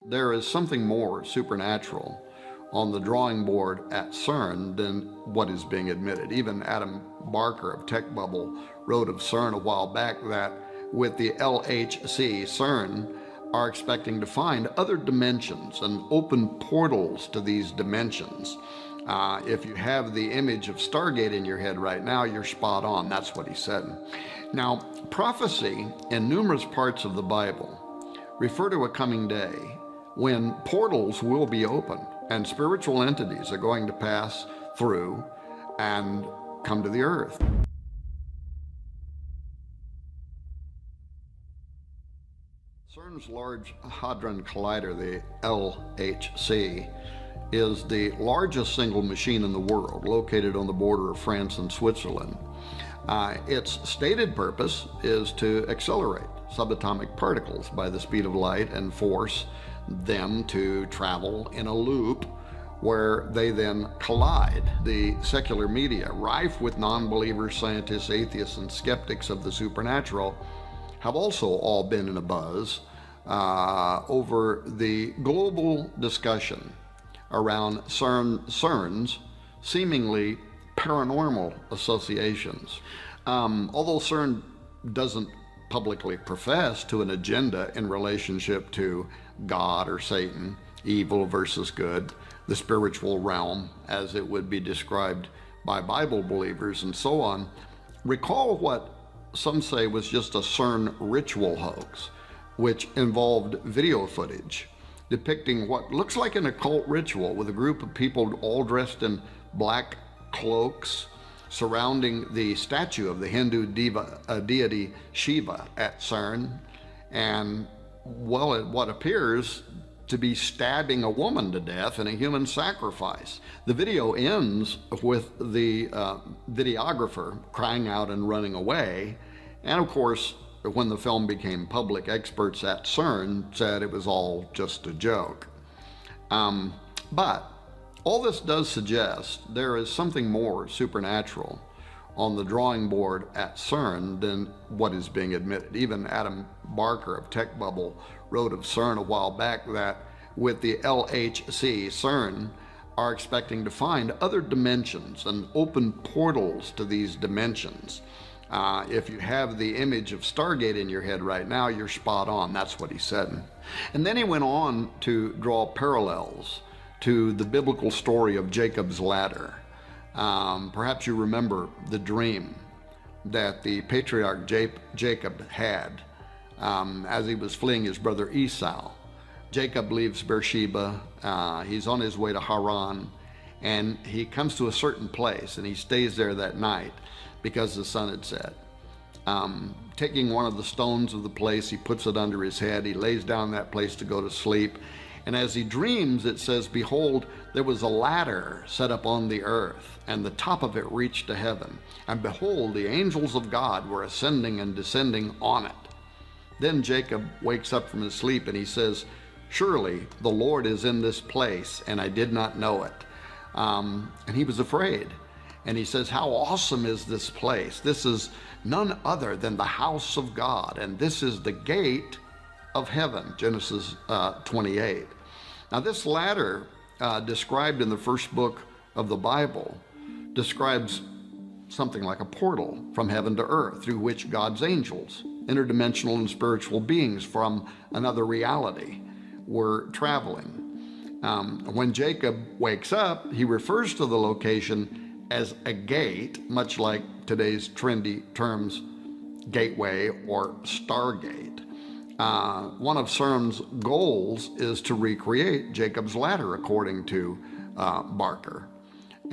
There is something more supernatural on the drawing board at CERN than what is being admitted. Even Adam Barker of Tech Bubble wrote of CERN a while back that with the LHC, CERN are expecting to find other dimensions and open portals to these dimensions. If you have the image of Stargate in your head right now, you're spot on. That's what he said. Now, prophecy in numerous parts of the Bible refer to a coming day when portals will be open and spiritual entities are going to pass through and come to the earth. CERN's Large Hadron Collider, the LHC, is the largest single machine in the world, located on the border of France and Switzerland. Its stated purpose is to accelerate subatomic particles by the speed of light and force them to travel in a loop where they then collide. The secular media, rife with non-believers, scientists, atheists, and skeptics of the supernatural, have also all been in a buzz over the global discussion around CERN's seemingly paranormal associations. Although CERN doesn't publicly profess to an agenda in relationship to God or Satan, evil versus good, the spiritual realm as it would be described by Bible believers and so on, recall what some say was just a CERN ritual hoax, which involved video footage depicting what looks like an occult ritual with a group of people all dressed in black cloaks surrounding the statue of the Hindu deity Shiva at CERN, and well, what appears to be stabbing a woman to death in a human sacrifice. The video ends with the videographer crying out and running away, and of course, when the film became public, experts at CERN said it was all just a joke. But all this does suggest there is something more supernatural on the drawing board at CERN than what is being admitted. Even Adam Barker of Tech Bubble wrote of CERN a while back that with the LHC, CERN are expecting to find other dimensions and open portals to these dimensions. If you have the image of Stargate in your head right now, you're spot on. That's what he said. And then he went on to draw parallels to the biblical story of Jacob's ladder. Perhaps you remember the dream that the patriarch Jacob had as he was fleeing his brother Esau. Jacob leaves Beersheba, he's on his way to Haran, and he comes to a certain place and he stays there that night because the sun had set. Taking one of the stones of the place, he puts it under his head, he lays down that place to go to sleep, and as he dreams, it says, behold, there was a ladder set up on the earth, and the top of it reached to heaven, and behold, the angels of God were ascending and descending on it. Then Jacob wakes up from his sleep and he says, surely the Lord is in this place, and I did not know it. And he was afraid. And he says, how awesome is this place? This is none other than the house of God, and this is the gate of heaven, Genesis 28. Now this ladder described in the first book of the Bible describes something like a portal from heaven to earth through which God's angels, interdimensional and spiritual beings from another reality, were traveling. When Jacob wakes up, he refers to the location as a gate, much like today's trendy terms gateway or Stargate. One of CERN's goals is to recreate Jacob's ladder, according to Barker,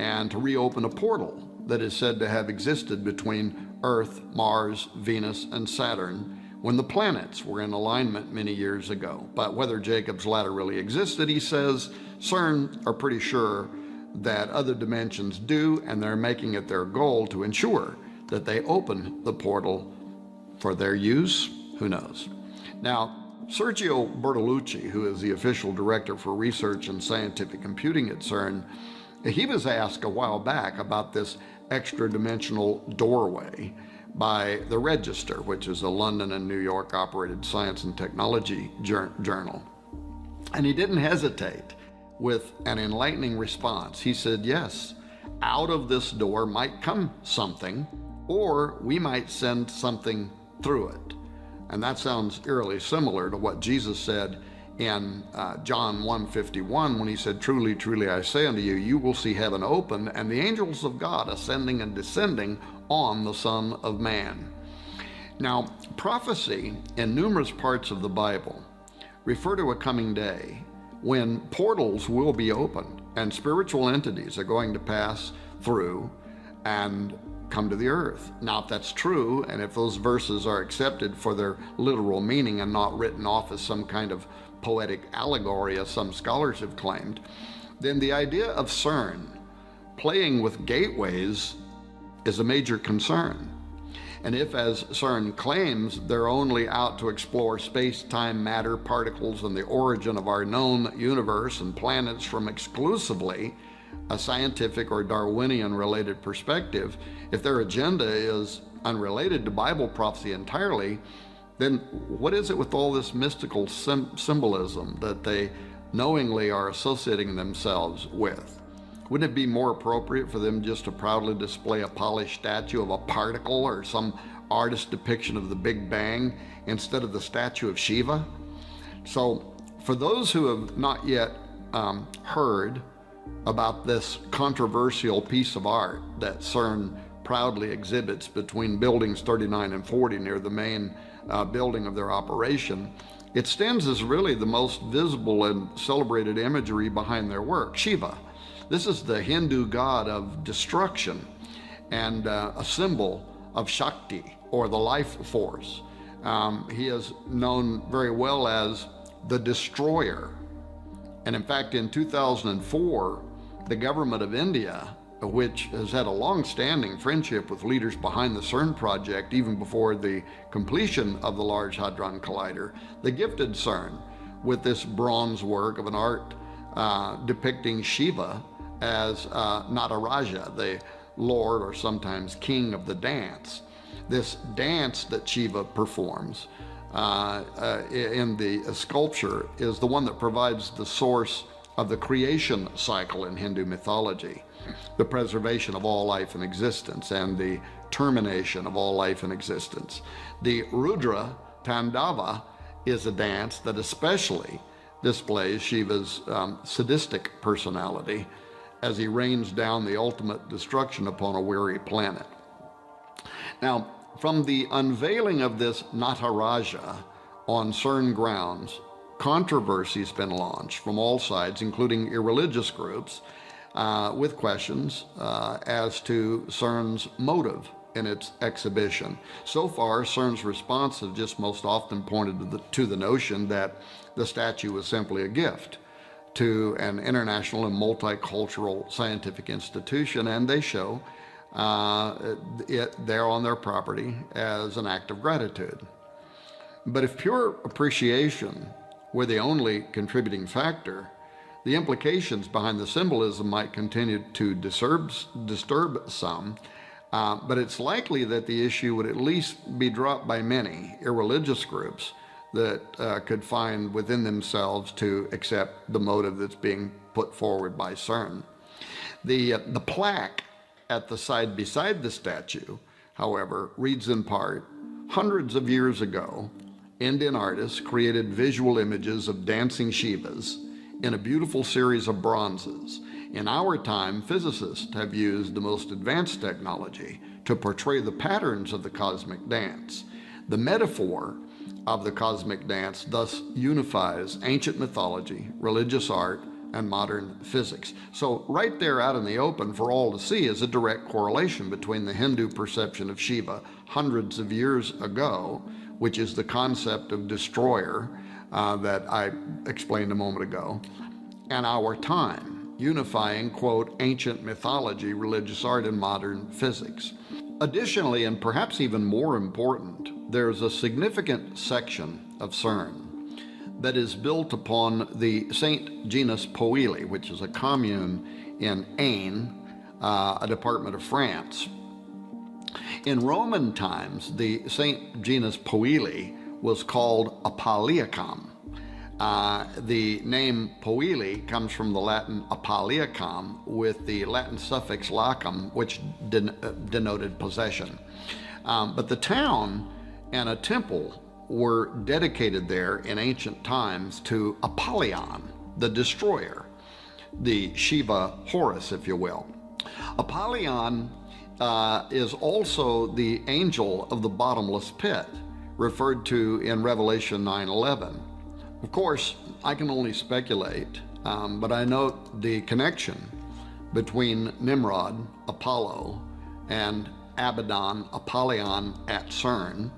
and to reopen a portal that is said to have existed between Earth, Mars, Venus, and Saturn when the planets were in alignment many years ago. But whether Jacob's ladder really existed, he says, CERN are pretty sure that other dimensions do, and they're making it their goal to ensure that they open the portal for their use. Who knows? Now, Sergio Bertolucci, who is the official director for research and scientific computing at CERN, he was asked a while back about this extra-dimensional doorway by the Register, which is a London and New York operated science and technology journal. And he didn't hesitate with an enlightening response. He said, yes, out of this door might come something, or we might send something through it. And that sounds eerily similar to what Jesus said in John 1:51 when he said, truly, truly, I say unto you, you will see heaven open and the angels of God ascending and descending on the Son of Man. Now, prophecy in numerous parts of the Bible refer to a coming day when portals will be opened and spiritual entities are going to pass through and come to the earth. Now, if that's true, and if those verses are accepted for their literal meaning and not written off as some kind of poetic allegory, as some scholars have claimed, then the idea of CERN playing with gateways is a major concern. And if, as CERN claims, they're only out to explore space-time matter particles and the origin of our known universe and planets from exclusively a scientific or Darwinian-related perspective, if their agenda is unrelated to Bible prophecy entirely, then what is it with all this mystical symbolism that they knowingly are associating themselves with? Wouldn't it be more appropriate for them just to proudly display a polished statue of a particle or some artist depiction of the Big Bang instead of the statue of Shiva? So for those who have not yet heard about this controversial piece of art that CERN proudly exhibits between buildings 39 and 40 near the main building of their operation, it stands as really the most visible and celebrated imagery behind their work, Shiva. This is the Hindu god of destruction and a symbol of Shakti, or the life force. He is known very well as the destroyer. And in fact, in 2004, the government of India, which has had a long-standing friendship with leaders behind the CERN project even before the completion of the Large Hadron Collider, they gifted CERN with this bronze work of an art depicting Shiva as Nataraja, the lord or sometimes king of the dance. This dance that Shiva performs in the sculpture is the one that provides the source of the creation cycle in Hindu mythology, the preservation of all life in existence and the termination of all life in existence. The Rudra Tandava is a dance that especially displays Shiva's sadistic personality as he rains down the ultimate destruction upon a weary planet. Now, from the unveiling of this Nataraja on CERN grounds, controversy's been launched from all sides, including irreligious groups, with questions as to CERN's motive in its exhibition. So far, CERN's response has just most often pointed to the notion that the statue was simply a gift to an international and multicultural scientific institution, and they show it there on their property as an act of gratitude. But if pure appreciation were the only contributing factor, the implications behind the symbolism might continue to disturb some, but it's likely that the issue would at least be dropped by many irreligious groups that could find within themselves to accept the motive that's being put forward by CERN. The plaque at the side beside the statue, however, reads in part, hundreds of years ago, Indian artists created visual images of dancing Shivas in a beautiful series of bronzes. In our time, physicists have used the most advanced technology to portray the patterns of the cosmic dance. The metaphor of the cosmic dance thus unifies ancient mythology, religious art, and modern physics. So right there out in the open for all to see is a direct correlation between the Hindu perception of Shiva hundreds of years ago, which is the concept of destroyer that I explained a moment ago, and our time, unifying, quote, ancient mythology, religious art, and modern physics. Additionally, and perhaps even more important, there's a significant section of CERN that is built upon the Saint Genus Poili, which is a commune in Ain, a department of France. In Roman times, the Saint Genus Poili was called Apaliacum, The name Poili comes from the Latin appaliacum with the Latin suffix lacum, which denoted possession. But the town and a temple were dedicated there in ancient times to Apollyon, the destroyer, the Shiva Horus, if you will. Apollyon is also the angel of the bottomless pit, referred to in Revelation 9:11. Of course, I can only speculate, but I note the connection between Nimrod, Apollo, and Abaddon, Apollyon at CERN,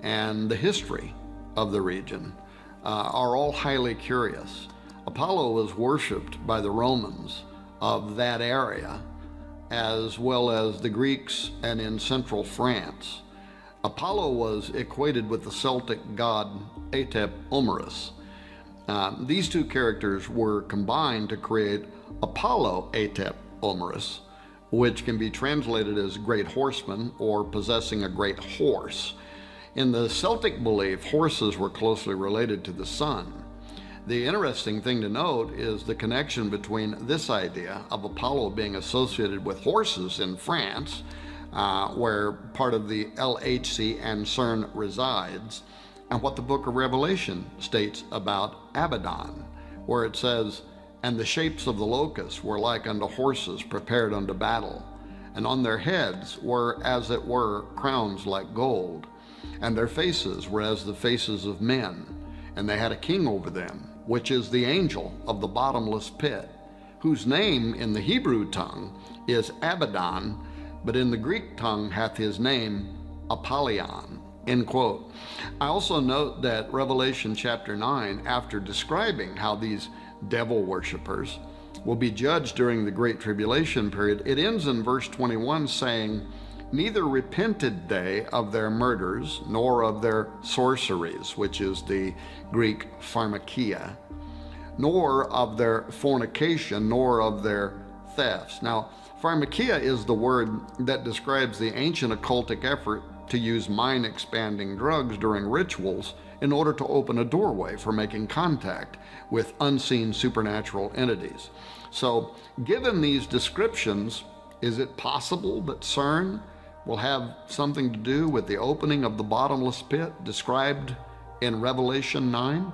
and the history of the region are all highly curious. Apollo was worshipped by the Romans of that area, as well as the Greeks and in central France. Apollo was equated with the Celtic god Atep Omerus. These two characters were combined to create Apollo Atep Omerus, which can be translated as great horseman or possessing a great horse. In the Celtic belief, horses were closely related to the sun. The interesting thing to note is the connection between this idea of Apollo being associated with horses in France, where part of the LHC and CERN resides, and what the book of Revelation states about Abaddon, where it says, "And the shapes of the locusts were like unto horses prepared unto battle, and on their heads were as it were crowns like gold, and their faces were as the faces of men, and they had a king over them, which is the angel of the bottomless pit, whose name in the Hebrew tongue is Abaddon, but in the Greek tongue hath his name Apollyon." End quote. I also note that Revelation chapter 9, after describing how these devil worshippers will be judged during the Great Tribulation period, it ends in verse 21 saying, "Neither repented they of their murders, nor of their sorceries," which is the Greek pharmakia, "nor of their fornication, nor of their thefts." Now, pharmakia is the word that describes the ancient occultic effort to use mind-expanding drugs during rituals in order to open a doorway for making contact with unseen supernatural entities. So, given these descriptions, is it possible that CERN will have something to do with the opening of the bottomless pit described in Revelation 9?